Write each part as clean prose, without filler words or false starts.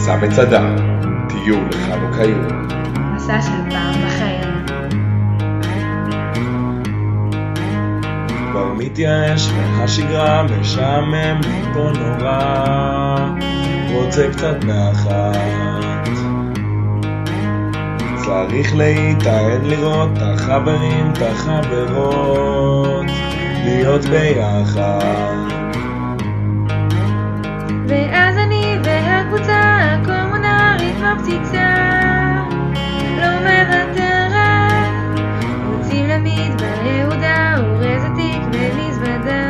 מסע מצדה, טיול לחנוכה יום. מסע של פעם בחיים. כבר מתייאש מהשגרה, משעמם לי פה נורא, רוצה קצת נחת. צריך להיטען לראות את החברים, את החברות, להיות ביחד. ואז אני והקבוצה הקומונרית מפציצה, לא מוותרת, יוצאים למדבר יהודה, אורז עתיק ומזוודה.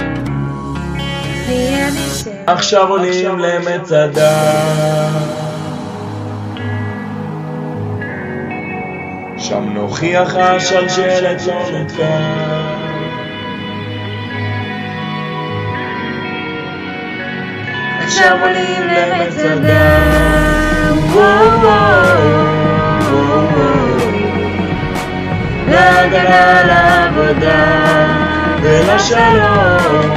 ליד נשאר עכשיו עולים למצדה, שם נוכיח השלשלת לא נותקה. עכשיו עולים למצדה, להגנה לעבודה ולשלום.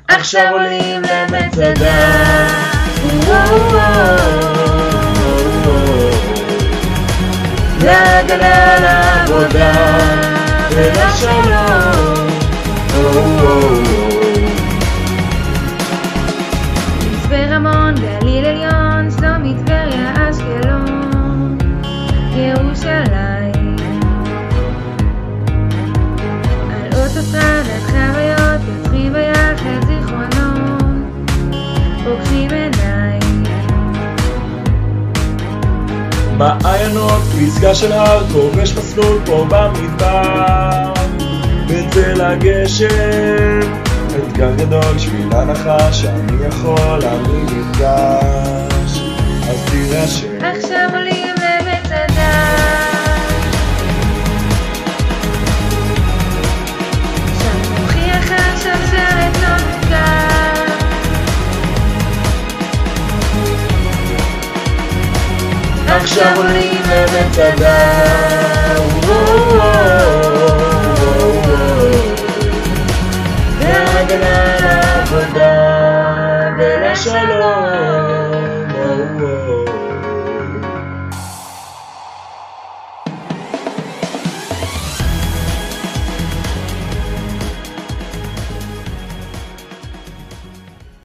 עכשיו עולים למצדה, להגנה לעבודה ולשלום. מצפה רמון, גליל עליון, שלומי, טבריה, אשקלון, ירושלים. על אוטוסטרדת חוויות, יוצרים ביחד זיכרונות, פוגשים עיניים. מעיינות, פסגה של הר, כובש מסלול פה במדבר, בצל הגשם, אתגר גדול, שביל הנחש, אני יכול, אני נפגש, אז תירשם. עכשיו עולים למצדה, שם נוכיח השלשלת לא נותקה. עכשיו עולים למצדה,